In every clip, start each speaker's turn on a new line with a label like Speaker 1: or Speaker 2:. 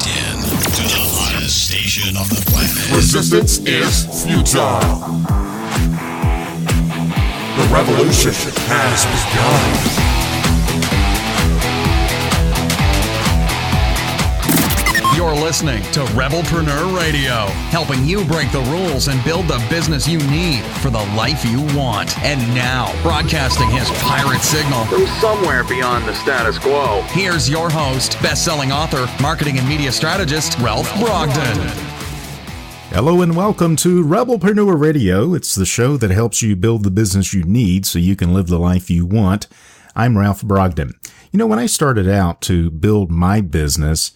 Speaker 1: in to the hottest station on the planet.
Speaker 2: Resistance is futile. The revolution has begun.
Speaker 3: You're listening to Rebelpreneur Radio, helping you break the rules and build the business you need for the life you want. And now, broadcasting his pirate signal
Speaker 4: from somewhere beyond the status quo,
Speaker 3: here's your host, best-selling author, marketing and media strategist, Ralph Brogden.
Speaker 5: Hello and welcome to Rebelpreneur Radio. It's the show that helps you build the business you need so you can live the life you want. I'm Ralph Brogden. You know, when I started out to build my business,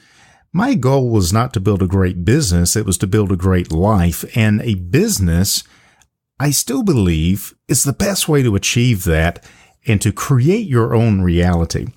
Speaker 5: my goal was not to build a great business, it was to build a great life. And a business, I still believe, is the best way to achieve that and to create your own reality.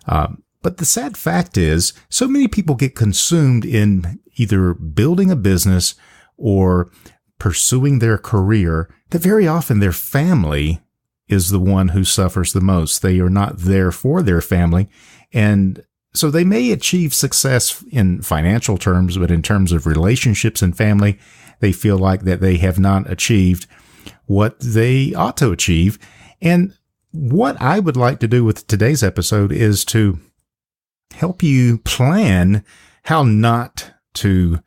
Speaker 5: But the sad fact is, so many people get consumed in either building a business or pursuing their career that very often their family is the one who suffers the most. They are not there for their family, and so they may achieve success in financial terms, but in terms of relationships and family, they feel like that they have not achieved what they ought to achieve. And what I would like to do with today's episode is to help you plan how not to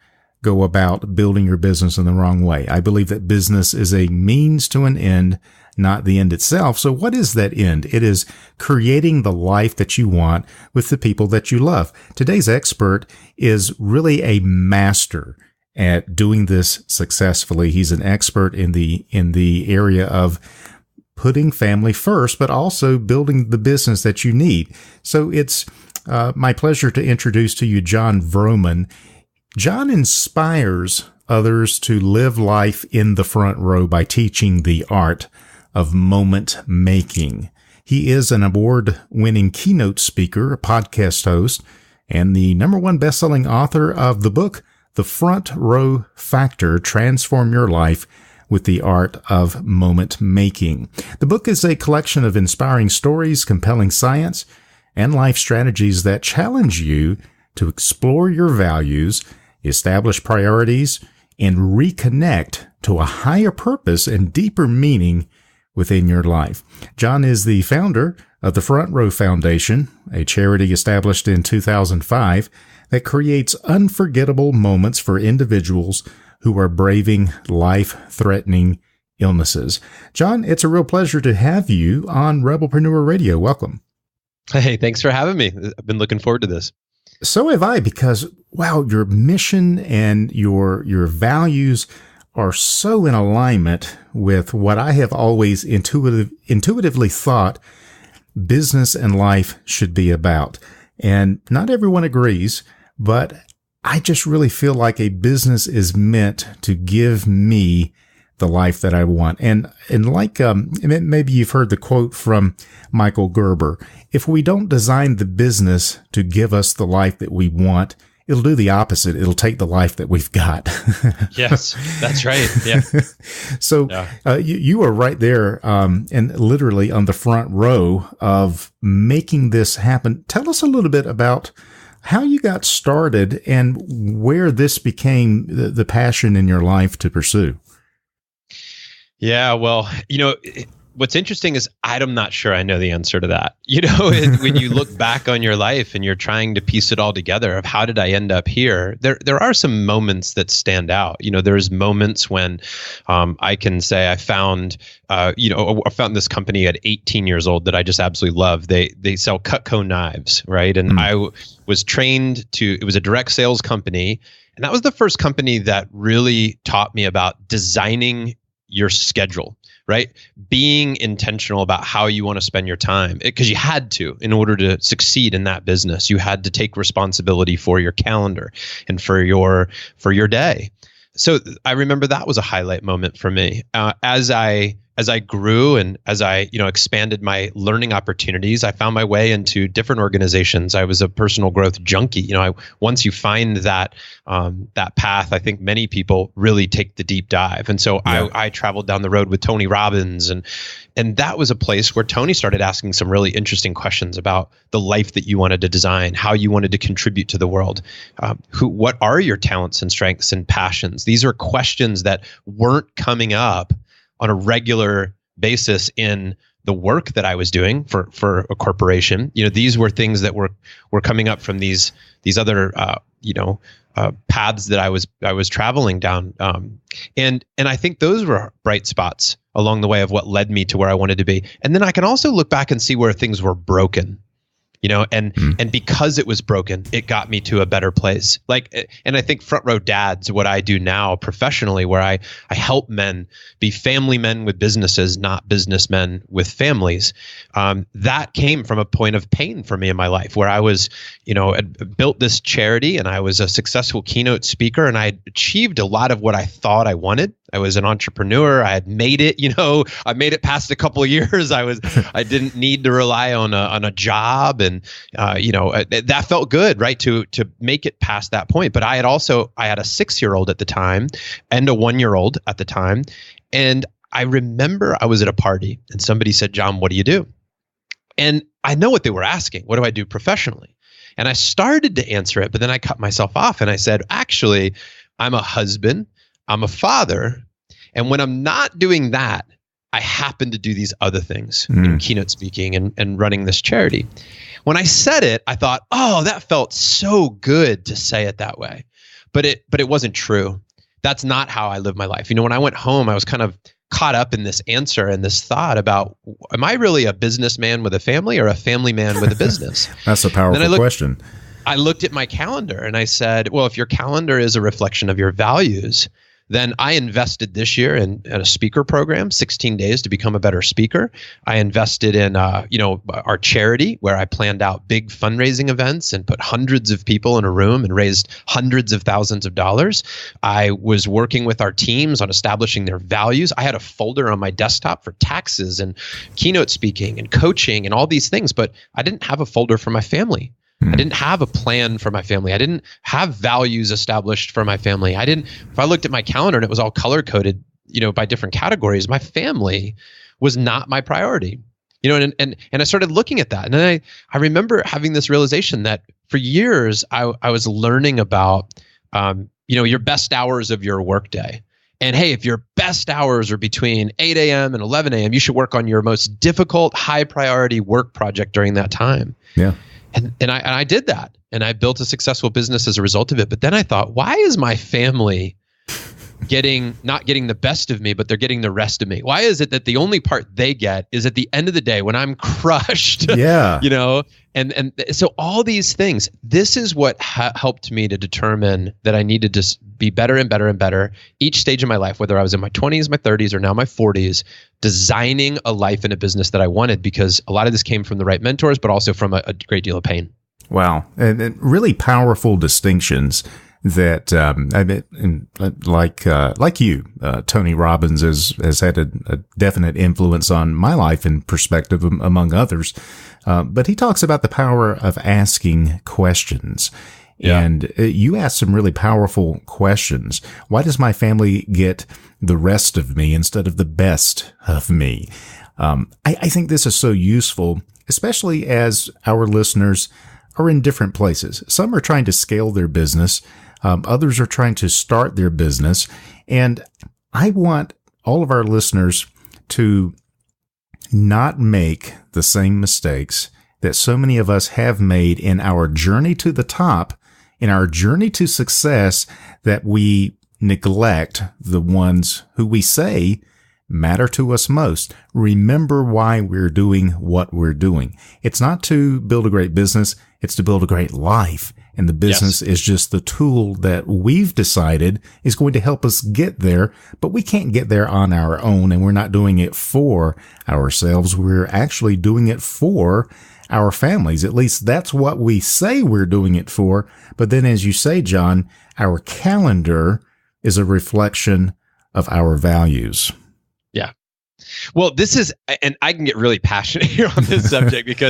Speaker 5: go about building your business in the wrong way. I believe that business is a means to an end, not the end itself. So what is that end? It is creating the life that you want with the people that you love. Today's expert is really a master at doing this successfully. He's an expert in the area of putting family first, but also building the business that you need. So it's my pleasure to introduce to you Jon Vroman. Jon inspires others to live life in the front row by teaching the art of moment making. He is an award-winning keynote speaker, a podcast host, and the #1 best-selling author of the book, The Front Row Factor, Transform Your Life with the Art of Moment Making. The book is a collection of inspiring stories, compelling science, and life strategies that challenge you to explore your values, establish priorities, and reconnect to a higher purpose and deeper meaning within your life. Jon is the founder of the Front Row Foundation, a charity established in 2005 that creates unforgettable moments for individuals who are braving life-threatening illnesses. Jon, it's a real pleasure to have you on Rebelpreneur Radio. Welcome.
Speaker 6: Hey, thanks for having me. I've been looking forward to this.
Speaker 5: So have I, because, wow, your mission and your values are so in alignment with what I have always intuitively thought business and life should be about. And not everyone agrees, but I just really feel like a business is meant to give me the life that I want. And like, maybe you've heard the quote from Michael Gerber: if we don't design the business to give us the life that we want, it'll do the opposite. It'll take the life that we've got.
Speaker 6: Yes, that's right. Yeah.
Speaker 5: So you are right there, and literally on the front row of making this happen. Tell us a little bit about how you got started and where this became the passion in your life to pursue.
Speaker 6: Yeah, well, what's interesting is I'm not sure I know the answer to that. When you look back on your life and you're trying to piece it all together of how did I end up here, there are some moments that stand out. There's moments when I can say I found this company at 18 years old that I just absolutely love. They sell Cutco knives, right? And I was trained it was a direct sales company. And that was the first company that really taught me about designing your schedule, right? Being intentional about how you want to spend your time, because you had to, in order to succeed in that business, you had to take responsibility for your calendar and for your day. So I remember that was a highlight moment for me. As I as I grew and as I, expanded my learning opportunities, I found my way into different organizations. I was a personal growth junkie. Once you find that path, I think many people really take the deep dive. And so I traveled down the road with Tony Robbins, and that was a place where Tony started asking some really interesting questions about the life that you wanted to design, how you wanted to contribute to the world, what are your talents and strengths and passions? These are questions that weren't coming up on a regular basis in the work that I was doing for a corporation. These were things that were coming up from these other paths that I was traveling down, and I think those were bright spots along the way of what led me to where I wanted to be. And then I can also look back and see where things were broken. And because it was broken, it got me to a better place. And I think front row dad's what I do now professionally, where I help men be family men with businesses, not businessmen with families. That came from a point of pain for me in my life, where I was, had built this charity and I was a successful keynote speaker, and I had achieved a lot of what I thought I wanted. I was an entrepreneur. I had made it, I made it past a couple of years. I didn't need to rely on a job, and that felt good, right? To make it past that point. But I had a 6-year-old at the time and a 1-year-old at the time. And I remember I was at a party and somebody said, "Jon, what do you do?" And I know what they were asking. What do I do professionally? And I started to answer it, but then I cut myself off and I said, actually, I'm a husband. I'm a father. And when I'm not doing that, I happen to do these other things, keynote speaking and running this charity. When I said it, I thought, oh, that felt so good to say it that way. But it wasn't true. That's not how I live my life. When I went home, I was kind of caught up in this answer and this thought about, am I really a businessman with a family or a family man with a business?
Speaker 5: That's a powerful question.
Speaker 6: I looked at my calendar and I said, well, if your calendar is a reflection of your values, then I invested this year in a speaker program, 16 days to become a better speaker. I invested in, our charity, where I planned out big fundraising events and put hundreds of people in a room and raised hundreds of thousands of dollars. I was working with our teams on establishing their values. I had a folder on my desktop for taxes and keynote speaking and coaching and all these things, but I didn't have a folder for my family. I didn't have a plan for my family. I didn't have values established for my family. If I looked at my calendar and it was all color coded, by different categories, my family was not my priority. And I started looking at that. And then I remember having this realization that for years I was learning about, your best hours of your workday. And hey, if your best hours are between 8 a.m. and 11 a.m., you should work on your most difficult, high priority work project during that time.
Speaker 5: Yeah.
Speaker 6: And I did that, and I built a successful business as a result of it. But then I thought, why is my family not getting the best of me, but they're getting the rest of me? Why is it that the only part they get is at the end of the day when I'm crushed?
Speaker 5: Yeah.
Speaker 6: And so all these things, this is what helped me to determine that I needed to be better and better and better each stage of my life, whether I was in my 20s, my 30s, or now my 40s, designing a life and a business that I wanted, because a lot of this came from the right mentors, but also from a great deal of pain.
Speaker 5: Wow. And really powerful distinctions that, like you, Tony Robbins has had a definite influence on my life and perspective, among others. But he talks about the power of asking questions. Yeah. And you asked some really powerful questions. Why does my family get the rest of me instead of the best of me? I think this is so useful, especially as our listeners are in different places. Some are trying to scale their business. Others are trying to start their business. And I want all of our listeners to not make the same mistakes that so many of us have made in our journey to the top, in our journey to success, that we neglect the ones who we say matter to us most. Remember why we're doing what we're doing. It's not to build a great business. It's to build a great life. And the business is just the tool that we've decided is going to help us get there, but we can't get there on our own, and we're not doing it for ourselves. We're actually doing it for our families. At least that's what we say we're doing it for. But then, as you say, Jon, our calendar is a reflection of our values.
Speaker 6: Yeah. Well, this is, and I can get really passionate here on this subject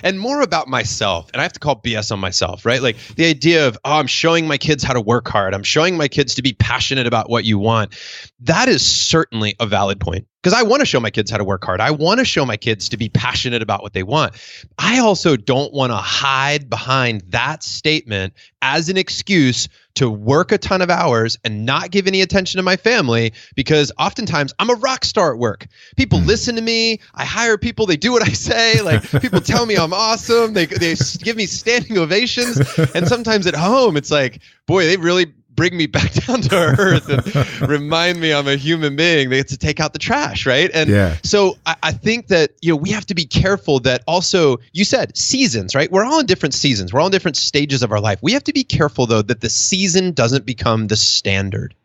Speaker 6: and more about myself, and I have to call BS on myself, right? Like the idea of, I'm showing my kids how to work hard. I'm showing my kids to be passionate about what you want. That is certainly a valid point, because I want to show my kids how to work hard. I want to show my kids to be passionate about what they want. I also don't want to hide behind that statement as an excuse to work a ton of hours and not give any attention to my family, because oftentimes I'm a rock star at work. People listen to me. I hire people. They do what I say. Like, people tell me I'm awesome. They give me standing ovations. And sometimes at home, it's like, boy, they really bring me back down to earth and remind me I'm a human being. They get to take out the trash, right? And so I think that, we have to be careful that also, you said seasons, right? We're all in different seasons. We're all in different stages of our life. We have to be careful, though, that the season doesn't become the standard.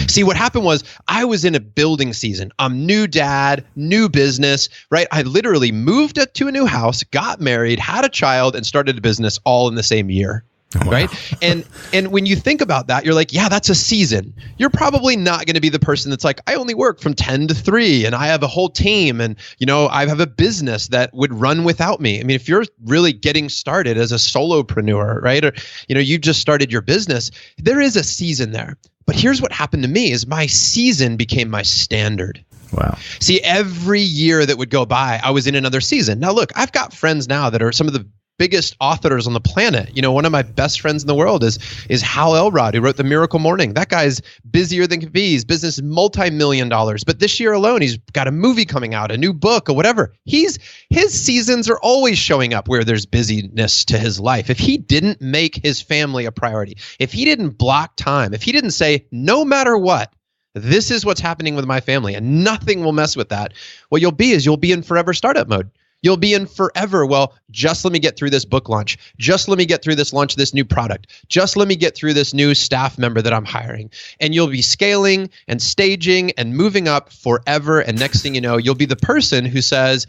Speaker 6: See, what happened was I was in a building season. I'm new dad, new business, right? I literally moved to a new house, got married, had a child, and started a business all in the same year. Wow. Right. And when you think about that, you're like, yeah, that's a season. You're probably not going to be the person that's like, I only work from 10 to 3 and I have a whole team and, I have a business that would run without me. I mean, if you're really getting started as a solopreneur, right? Or, you just started your business, there is a season there. But here's what happened to me is my season became my standard.
Speaker 5: Wow.
Speaker 6: See, every year that would go by, I was in another season. Now, look, I've got friends now that are some of the biggest authors on the planet. One of my best friends in the world is Hal Elrod, who wrote The Miracle Morning. That guy's busier than can be. His business is multi-million dollars. But this year alone, he's got a movie coming out, a new book or whatever. His seasons are always showing up where there's busyness to his life. If he didn't make his family a priority, if he didn't block time, if he didn't say, no matter what, this is what's happening with my family and nothing will mess with that, what you'll be in forever startup mode. You'll be in forever. Well, just let me get through this book launch. Just let me get through this launch of this new product. Just let me get through this new staff member that I'm hiring. And you'll be scaling and staging and moving up forever. And next thing you know, you'll be the person who says,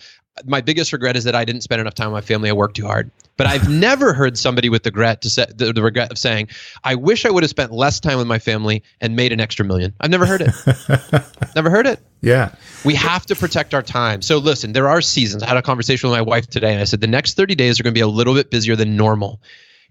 Speaker 6: my biggest regret is that I didn't spend enough time with my family. I worked too hard. But I've never heard somebody with the regret of saying, I wish I would have spent less time with my family and made an extra million. I've never heard it. Never heard it.
Speaker 5: Yeah.
Speaker 6: We have to protect our time. So listen, there are seasons. I had a conversation with my wife today and I said, the next 30 days are going to be a little bit busier than normal.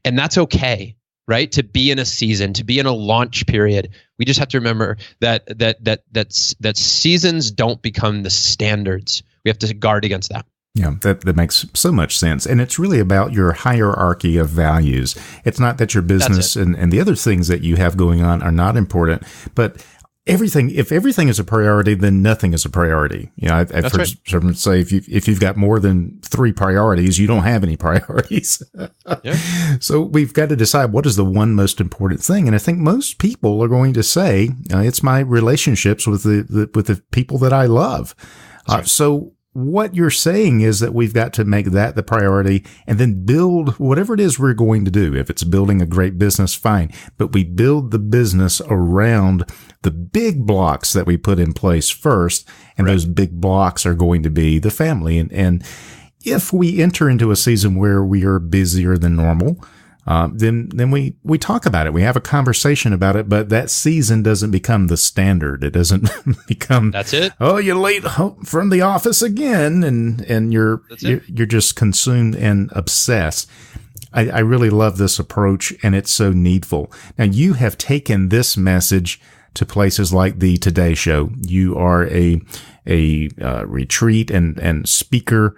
Speaker 6: And that's okay, right? To be in a season, to be in a launch period. We just have to remember that seasons don't become the standards. We have to guard against that.
Speaker 5: Yeah, that makes so much sense. And it's really about your hierarchy of values. It's not that your business and the other things that you have going on are not important, but if everything is a priority, then nothing is a priority. I've heard someone say if you've got more than 3 priorities, you don't have any priorities. Yeah. So we've got to decide what is the one most important thing. And I think most people are going to say it's my relationships with the people that I love. So what you're saying is that we've got to make that the priority and then build whatever it is we're going to do. If it's building a great business, fine. But we build the business around the big blocks that we put in place first. And those big blocks are going to be the family. And if we enter into a season where we are busier than normal, then we talk about it. We have a conversation about it, but that season doesn't become the standard. It doesn't become,
Speaker 6: that's it.
Speaker 5: Oh, you're late from the office again. And you're just consumed and obsessed. I really love this approach and it's so needful. Now you have taken this message to places like the Today Show. You are a retreat and speaker,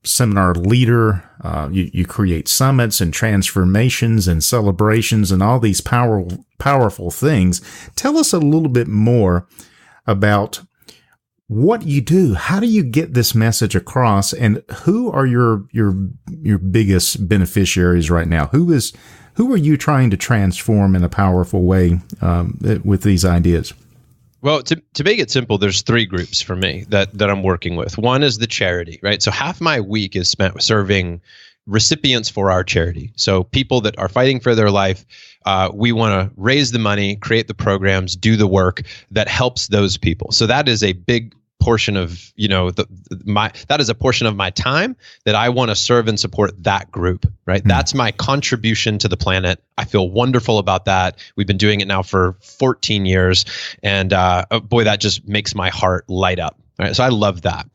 Speaker 5: seminar leader. You create summits and transformations and celebrations and all these powerful things. Tell us a little bit more about what you do. How do you get this message across, and who are your biggest beneficiaries right now? Who are you trying to transform in a powerful way with these ideas?
Speaker 6: Well, to make it simple, there's 3 groups for me that I'm working with. One is the charity, right? So half my week is spent serving recipients for our charity. So people that are fighting for their life, we want to raise the money, create the programs, do the work that helps those people. So that is a big portion of, that is a portion of my time that I want to serve and support that group, right? Mm-hmm. That's my contribution to the planet. I feel wonderful about that. We've been doing it now for 14 years. And boy, that just makes my heart light up. All right, so I love that.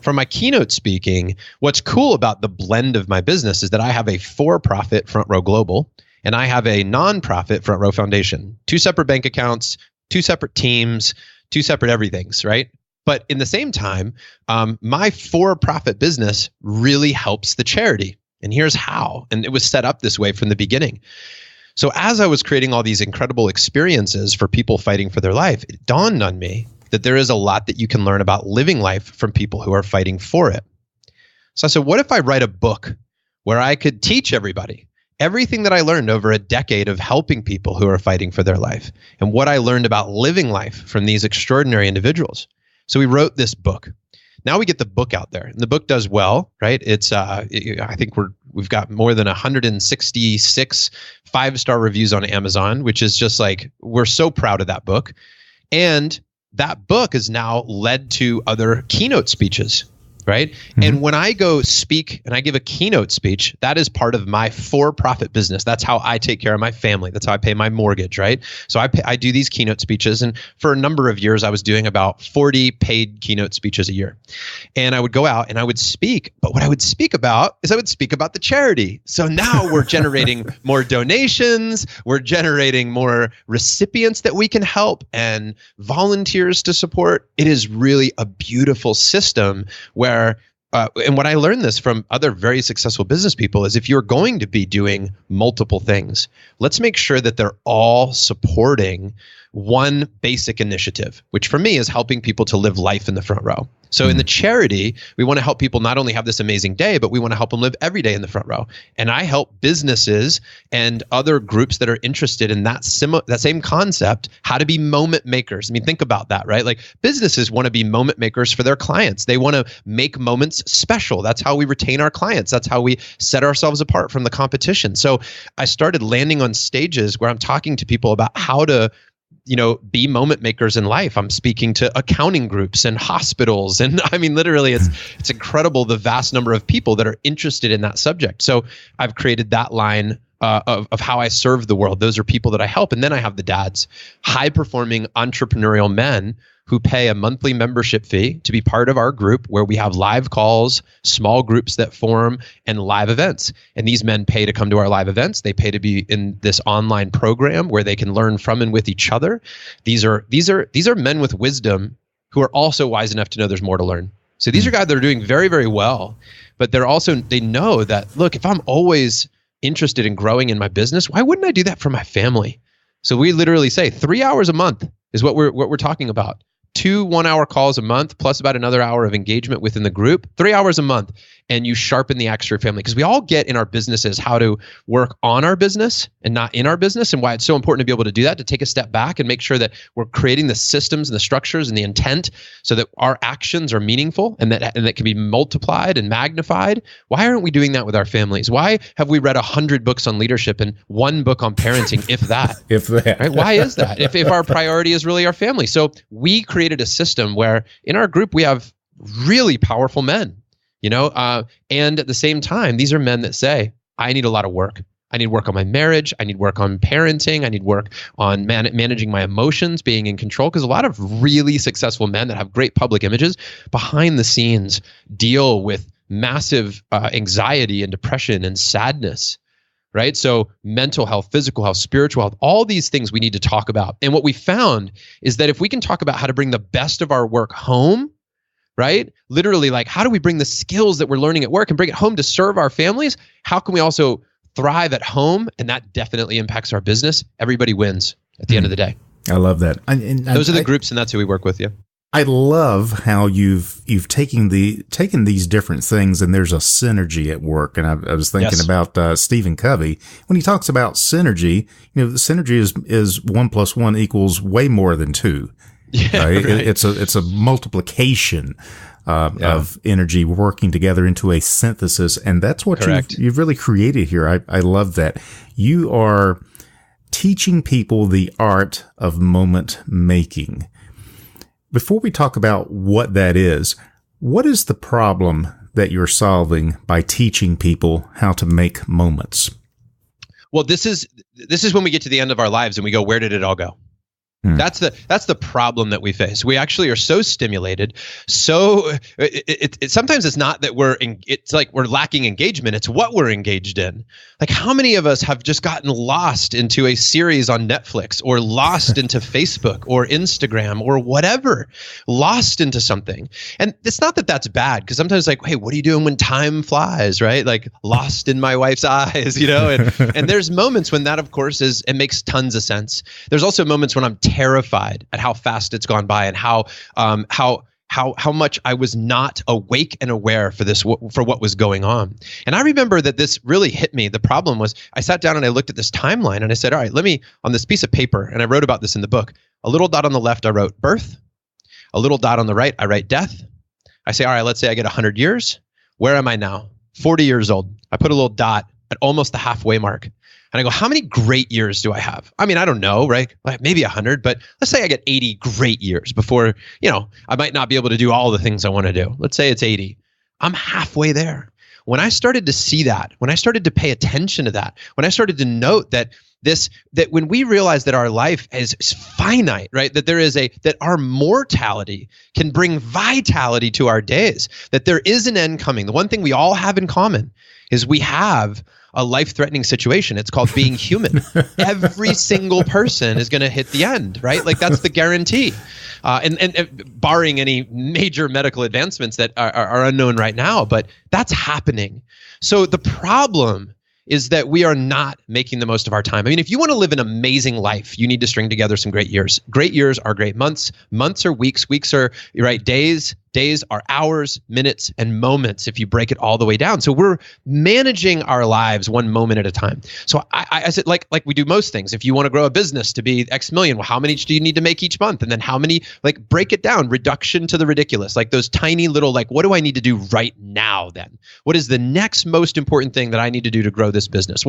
Speaker 6: For my keynote speaking, what's cool about the blend of my business is that I have a for-profit Front Row Global and I have a nonprofit Front Row Foundation. 2 separate bank accounts, 2 separate teams, 2 separate everythings, right? But in the same time, my for-profit business really helps the charity. And here's how. And it was set up this way from the beginning. So as I was creating all these incredible experiences for people fighting for their life, it dawned on me that there is a lot that you can learn about living life from people who are fighting for it. So I said, what if I write a book where I could teach everybody everything that I learned over a decade of helping people who are fighting for their life and what I learned about living life from these extraordinary individuals? So we wrote this book. Now we get the book out there, and the book does well, right? It's I think we've got more than 166 5-star reviews on Amazon, which is just like, we're so proud of that book. And that book has now led to other keynote speeches, right? And when I go speak and I give a keynote speech, that is part of my for-profit business. That's how I take care of my family. That's how I pay my mortgage, right? So I do these keynote speeches. And for a number of years, I was doing about 40 paid keynote speeches a year. And I would go out and I would speak. But what I would speak about is I would speak about the charity. So now we're generating more donations. We're generating more recipients that we can help and volunteers to support. It is really a beautiful system where and what I learned this from other very successful business people is if you're going to be doing multiple things, let's make sure that they're all supporting one basic initiative, which for me is helping people to live life in the front row. So in the charity, we want to help people not only have this amazing day, but we want to help them live every day in the front row. And I help businesses and other groups that are interested in that same concept, how to be moment makers. I mean, think about that, right? Like businesses want to be moment makers for their clients. They want to make moments special. That's how we retain our clients. That's how we set ourselves apart from the competition. So I started landing on stages where I'm talking to people about how to be moment makers in life. I'm speaking to accounting groups and hospitals. And I mean, literally, it's incredible the vast number of people that are interested in that subject. So I've created that line of how I serve the world. Those are people that I help. And then I have the dads, high-performing entrepreneurial men who pay a monthly membership fee to be part of our group where we have live calls, small groups that form, and live events. And these men pay to come to our live events. They pay to be in this online program where they can learn from and with each other. These are men with wisdom who are also wise enough to know there's more to learn. So these are guys that are doing very, very well, but they know that, look, if I'm always interested in growing in my business, why wouldn't I do that for my family? So we literally say 3 hours a month is what we're talking about. 2 1-hour calls a month, plus about another hour of engagement within the group, 3 hours a month, and you sharpen the axe to your family. Because we all get in our businesses how to work on our business and not in our business, and why it's so important to be able to do that, to take a step back and make sure that we're creating the systems and the structures and the intent so that our actions are meaningful and that can be multiplied and magnified. Why aren't we doing that with our families? Why have we read 100 books on leadership and 1 book on parenting, if that?
Speaker 5: If that.
Speaker 6: Right? Why is that? If our priority is really our family. So we created a system where in our group we have really powerful men, and at the same time, these are men that say, I need a lot of work. I need work on my marriage. I need work on parenting. I need work on managing my emotions, being in control. Because a lot of really successful men that have great public images behind the scenes deal with massive anxiety and depression and sadness, right? So mental health, physical health, spiritual health, all these things we need to talk about. And what we found is that if we can talk about how to bring the best of our work home, right? Literally, like, how do we bring the skills that we're learning at work and bring it home to serve our families? How can we also thrive at home? And that definitely impacts our business. Everybody wins at the end of the day.
Speaker 5: I love that.
Speaker 6: Those are the groups, and that's who we work with. Yeah.
Speaker 5: I love how you've taken these different things, and there's a synergy at work. And I was thinking about Stephen Covey when he talks about synergy. The synergy is 1 + 1 equals way more than 2. Yeah, right? It's a multiplication of energy working together into a synthesis, and that's what you've really created here. I love that. You are teaching people the art of moment making. Before we talk about what that is, what is the problem that you're solving by teaching people how to make moments?
Speaker 6: Well, this is when we get to the end of our lives and we go, where did it all go? That's the problem that we face. We actually are so stimulated. So sometimes it's not that it's like we're lacking engagement. It's what we're engaged in. Like how many of us have just gotten lost into a series on Netflix or lost into Facebook or Instagram or whatever, lost into something. And it's not that that's bad, because sometimes like, hey, what are you doing when time flies, right? Like lost in my wife's eyes, and there's moments when that, of course, it makes tons of sense. There's also moments when I'm terrified at how fast it's gone by and how much I was not awake and aware for what was going on. And I remember that this really hit me. The problem was I sat down and I looked at this timeline and I said, all right, on this piece of paper, and I wrote about this in the book, a little dot on the left, I wrote birth. A little dot on the right, I write death. I say, all right, let's say I get 100 years. Where am I now? 40 years old. I put a little dot at almost the halfway mark. And I go, how many great years do I have? I mean, I don't know, right? Like maybe 100, but let's say I get 80 great years before, I might not be able to do all the things I want to do. Let's say it's 80. I'm halfway there. When I started to see that, when I started to pay attention to that, when I started to note that when we realize that our life is finite, right? That our mortality can bring vitality to our days, that there is an end coming. The one thing we all have in common is we have a life-threatening situation. It's called being human. Every single person is going to hit the end, right? Like that's the guarantee. And barring any major medical advancements that are unknown right now, but that's happening. So the problem is that we are not making the most of our time. I mean, if you want to live an amazing life, you need to string together some great years. Great years are great months. Months are weeks. Weeks are, right, days. Days are hours, minutes, and moments if you break it all the way down. So we're managing our lives one moment at a time. So I said, like we do most things, if you want to grow a business to be X million, well, how many do you need to make each month? And then how many, like break it down, reduction to the ridiculous, like those tiny little, like, what do I need to do right now then? What is the next most important thing that I need to do to grow this business?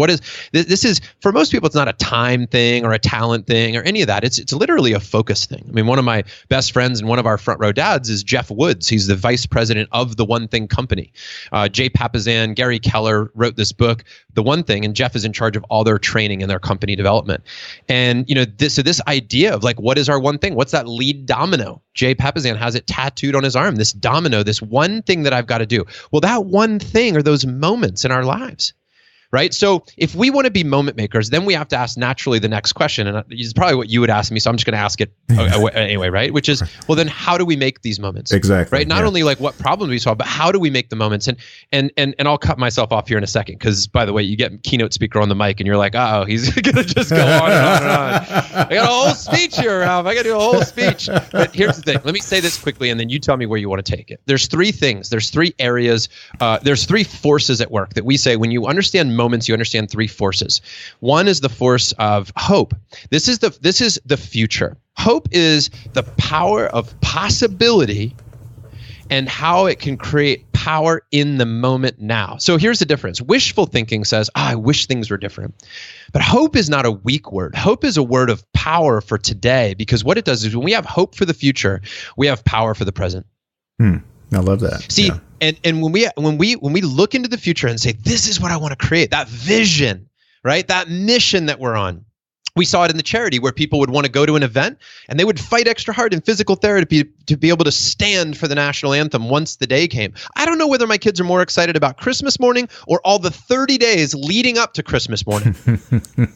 Speaker 6: This is, for most people, it's not a time thing or a talent thing or any of that. It's literally a focus thing. I mean, one of my best friends and one of our front row dads is Jeff Woods. He's the vice president of The One Thing Company. Jay Papasan, Gary Keller wrote this book, The One Thing, and Jeff is in charge of all their training and their company development. And this idea of like, what is our one thing? What's that lead domino? Jay Papasan has it tattooed on his arm, this domino, this one thing that I've got to do. Well, that one thing are those moments in our lives. Right? So if we want to be moment makers, then we have to ask naturally the next question. And it's probably what you would ask me. So I'm just going to ask it anyway, right? Which is, well, then how do we make these moments?
Speaker 5: Exactly.
Speaker 6: Right? Not only like what problems we solve, but how do we make the moments? And I'll cut myself off here in a second. Because by the way, you get keynote speaker on the mic and you're like, oh, he's going to just go on and on and on. I got a whole speech here, Ralph. I got to do a whole speech. But here's the thing. Let me say this quickly and then you tell me where you want to take it. There's three things. There's three areas. There's three forces at work that we say when you understand moments, you understand three forces. One is the force of hope. This is the future. Hope is the power of possibility and how it can create power in the moment now. So here's the difference. Wishful thinking says, I wish things were different. But hope is not a weak word. Hope is a word of power for today, because what it does is when we have hope for the future, we have power for the present.
Speaker 5: I love that.
Speaker 6: See,
Speaker 5: yeah.
Speaker 6: And when we look into the future and say, this is what I want to create, that vision, right? That mission that we're on. We saw it in the charity where people would want to go to an event and they would fight extra hard in physical therapy to be able to stand for the national anthem once the day came. I don't know whether my kids are more excited about Christmas morning or all the 30 days leading up to Christmas morning,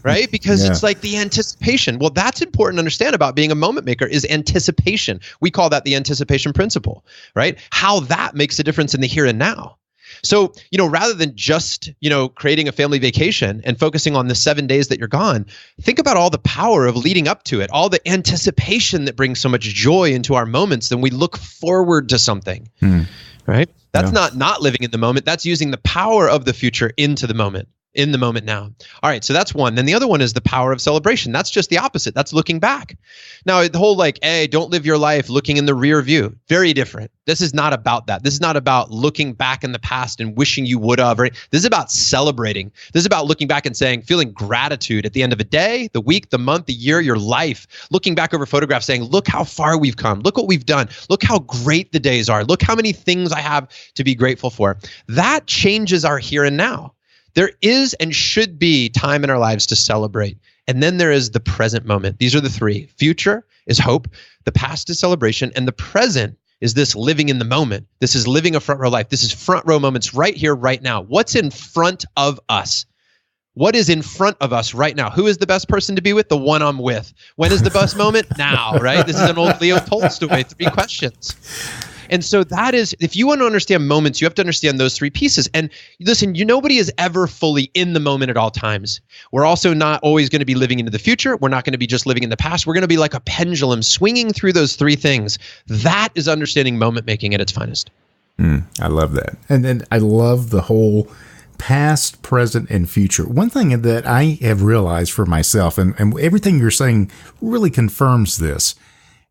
Speaker 6: right? Because it's like the anticipation. Well, that's important to understand about being a moment maker is anticipation. We call that the anticipation principle, right? How that makes a difference in the here and now. So, rather than just, creating a family vacation and focusing on the 7 days that you're gone, think about all the power of leading up to it, all the anticipation that brings so much joy into our moments. Then we look forward to something, right? That's not living in the moment. That's using the power of the future into the moment. In the moment now. All right, so that's one. Then the other one is the power of celebration. That's just the opposite. That's looking back. Now, the whole hey, don't live your life looking in the rear view. Very different. This is not about that. This is not about looking back in the past and wishing you would have. Right? This is about celebrating. This is about looking back and feeling gratitude at the end of a day, the week, the month, the year, your life. Looking back over photographs saying, look how far we've come. Look what we've done. Look how great the days are. Look how many things I have to be grateful for. That changes our here and now. There is and should be time in our lives to celebrate And then there is the present moment. These are the three. Future is hope. The past is celebration. And the present is this living in the moment. This is living a front row life. This is front row moments right here, right now. What's in front of us? What is in front of us right now? Who is the best person to be with? The one I'm with. When is the best moment? Now, right? This is an old Leo Tolstoy, 3 questions. And so that is, if you want to understand moments, you have to understand those 3 pieces. And listen, nobody is ever fully in the moment at all times. We're also not always going to be living into the future. We're not going to be just living in the past. We're going to be like a pendulum swinging through those 3 things. That is understanding moment making at its finest.
Speaker 5: I love that. And I love the whole past, present, and future. One thing that I have realized for myself, and everything you're saying really confirms this,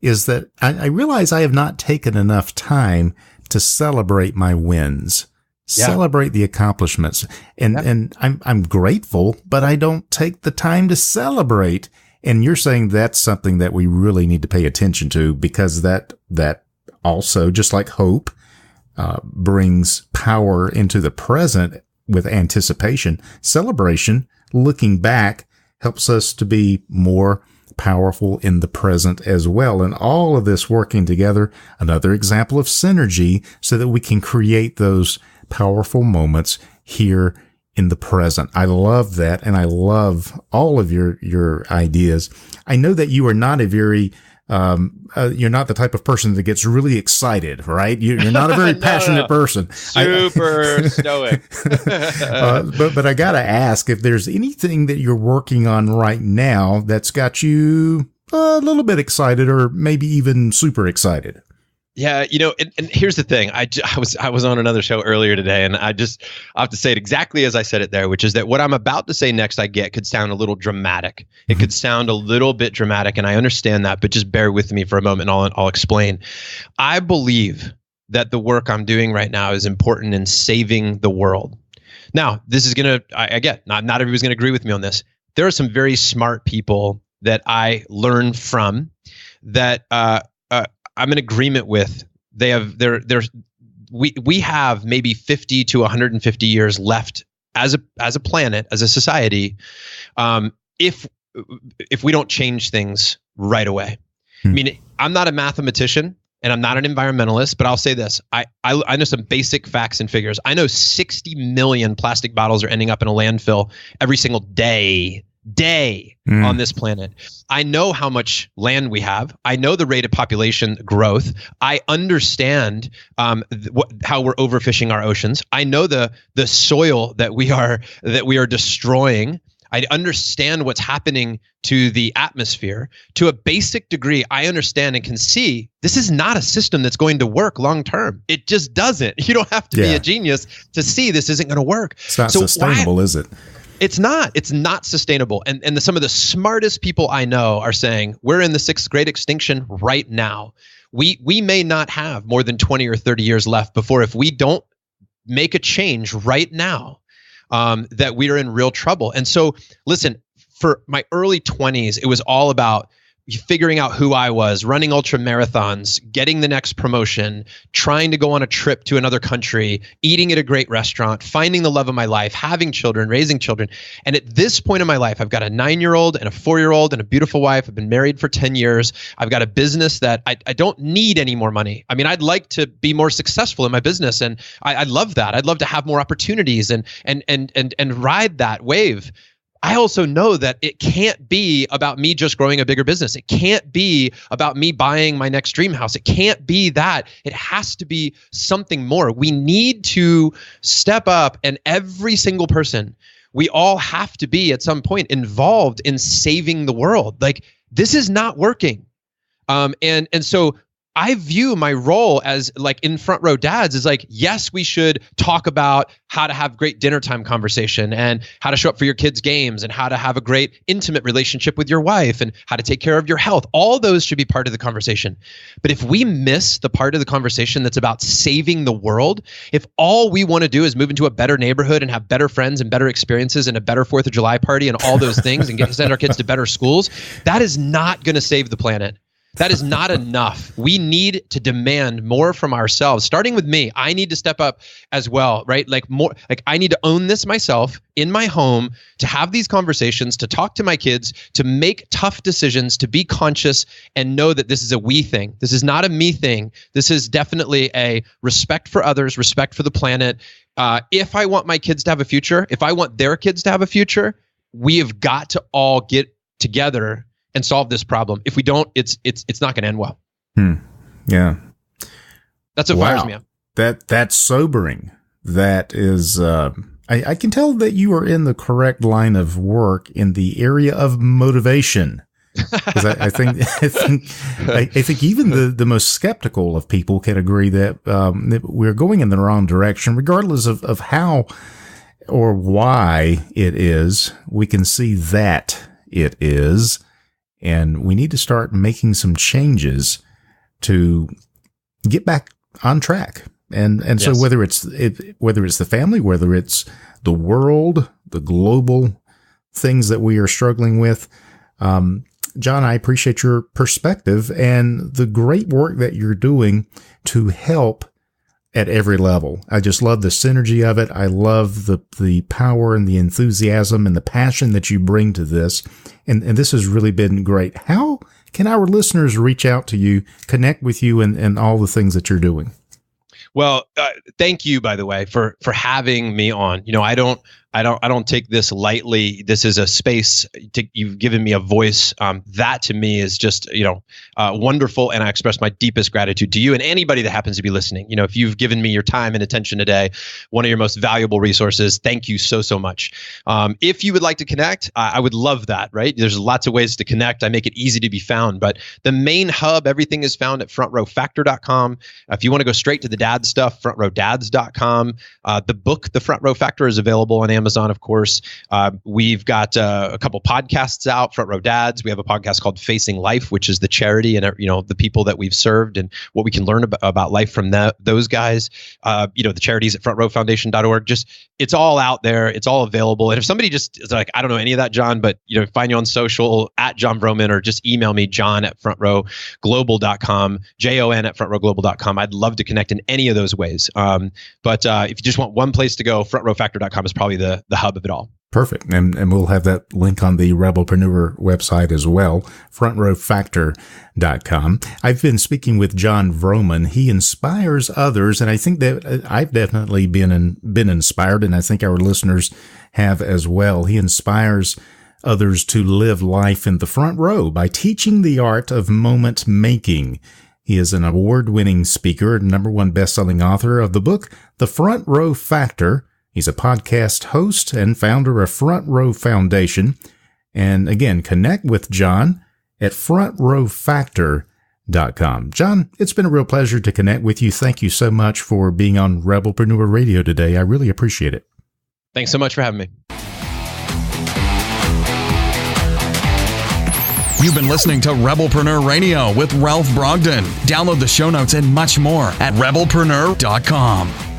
Speaker 5: is that I realize I have not taken enough time to celebrate my wins, celebrate the accomplishments. And I'm grateful, but I don't take the time to celebrate. And you're saying that's something that we really need to pay attention to, because that also, just like hope, brings power into the present with anticipation. Celebration, looking back, helps us to be more powerful in the present as well. And all of this working together, another example of synergy, so that we can create those powerful moments here in the present. I love that. And I love all of your ideas. I know that you are not a very, you're not the type of person that gets really excited, right? You're not a very passionate person.
Speaker 6: Super stoic.
Speaker 5: But I got to ask if there's anything that you're working on right now that's got you a little bit excited, or maybe even super excited.
Speaker 6: Yeah, and here's the thing. I was on another show earlier today, and I have to say it exactly as I said it there, which is that what I'm about to say next could sound a little dramatic. It could sound a little bit dramatic, and I understand that, but just bear with me for a moment, and I'll explain. I believe that the work I'm doing right now is important in saving the world. Now, this is not everybody's gonna agree with me on this. There are some very smart people that I learn from that I'm in agreement with. We have maybe 50 to 150 years left as a planet, as a society, if we don't change things right away. I mean, I'm not a mathematician and I'm not an environmentalist, but I'll say this. I know some basic facts and figures. I know 60 million plastic bottles are ending up in a landfill every single day on this planet. I know how much land we have. I know the rate of population growth. I understand how we're overfishing our oceans. I know the soil that we are destroying. I understand what's happening to the atmosphere. To a basic degree, I understand and can see this is not a system that's going to work long term. It just doesn't. You don't have to be a genius to see this isn't going to work.
Speaker 5: It's not sustainable, is it?
Speaker 6: It's not sustainable. And some of the smartest people I know are saying we're in the 6th great extinction right now. We may not have more than 20 or 30 years left before, if we don't make a change right now, that we are in real trouble. And so listen, for my early 20s, it was all about figuring out who I was, running ultra marathons, getting the next promotion, trying to go on a trip to another country, eating at a great restaurant, finding the love of my life, having children, raising children. And at this point in my life, I've got a 9-year-old and a 4-year-old and a beautiful wife. I've been married for 10 years. I've got a business that I don't need any more money. I mean, I'd like to be more successful in my business, and I love that. I'd love to have more opportunities and ride that wave. I also know that it can't be about me just growing a bigger business. It can't be about me buying my next dream house. It can't be that. It has to be something more. We need to step up, and every single person, we all have to be at some point involved in saving the world. Like, this is not working. And so I view my role as, like, in Front Row Dads is like, yes, we should talk about how to have great dinner time conversation and how to show up for your kids' games and how to have a great intimate relationship with your wife and how to take care of your health. All those should be part of the conversation. But if we miss the part of the conversation that's about saving the world, if all we want to do is move into a better neighborhood and have better friends and better experiences and a better 4th of July party and all those things and send our kids to better schools, that is not going to save the planet. That is not enough. We need to demand more from ourselves, starting with me. I need to step up as well, right? Like I need to own this myself in my home, to have these conversations, to talk to my kids, to make tough decisions, to be conscious and know that this is a we thing. This is not a me thing. This is definitely a respect for others, respect for the planet. If I want my kids to have a future, if I want their kids to have a future, we have got to all get together and solve this problem. If we don't, it's not going to end well.
Speaker 5: Yeah.
Speaker 6: That's what fires me up.
Speaker 5: That's sobering. That is, I can tell that you are in the correct line of work in the area of motivation. Because I think even the most skeptical of people can agree that we're going in the wrong direction, regardless of how or why it is. We can see that it is. And we need to start making some changes to get back on track. And yes. So whether it's the family, whether it's the world, the global things that we are struggling with, Jon, I appreciate your perspective and the great work that you're doing to help at every level. I just love the synergy of it. I love the power and the enthusiasm and the passion that you bring to this. And this has really been great. How can our listeners reach out to you, connect with you, and all the things that you're doing?
Speaker 6: Well, thank you, by the way, for having me on. I don't take this lightly. This is a space. You've given me a voice. That to me is just, wonderful. And I express my deepest gratitude to you and anybody that happens to be listening. If you've given me your time and attention today, one of your most valuable resources, thank you so, so much. If you would like to connect, I would love that, right? There's lots of ways to connect. I make it easy to be found, but the main hub, everything is found at frontrowfactor.com. If you want to go straight to the dad stuff, frontrowdads.com. The book, The Front Row Factor, is available on Amazon, of course. We've got a couple podcasts out, Front Row Dads. We have a podcast called Facing Life, which is the charity and the people that we've served and what we can learn about life from those guys. The charities at frontrowfoundation.org. Just, it's all out there. It's all available. And if somebody just is like, I don't know any of that, Jon, but find you on social at Jon Vroman, or just email me, Jon@frontrowglobal.com, Jon@frontrowglobal.com. I'd love to connect in any of those ways. But if you just want one place to go, frontrowfactor.com is probably the hub of it all.
Speaker 5: Perfect. And we'll have that link on the Rebelpreneur website as well, frontrowfactor.com. I've been speaking with Jon Vroman. He inspires others, and I think that I've definitely been inspired, and I think our listeners have as well. He inspires others to live life in the front row by teaching the art of moment making. He is an award-winning speaker, #1 best-selling author of the book, The Front Row Factor. He's a podcast host and founder of Front Row Foundation. And again, connect with Jon at frontrowfactor.com. Jon, it's been a real pleasure to connect with you. Thank you so much for being on Rebelpreneur Radio today. I really appreciate it.
Speaker 6: Thanks so much for having me.
Speaker 3: You've been listening to Rebelpreneur Radio with Ralph Brogden. Download the show notes and much more at rebelpreneur.com.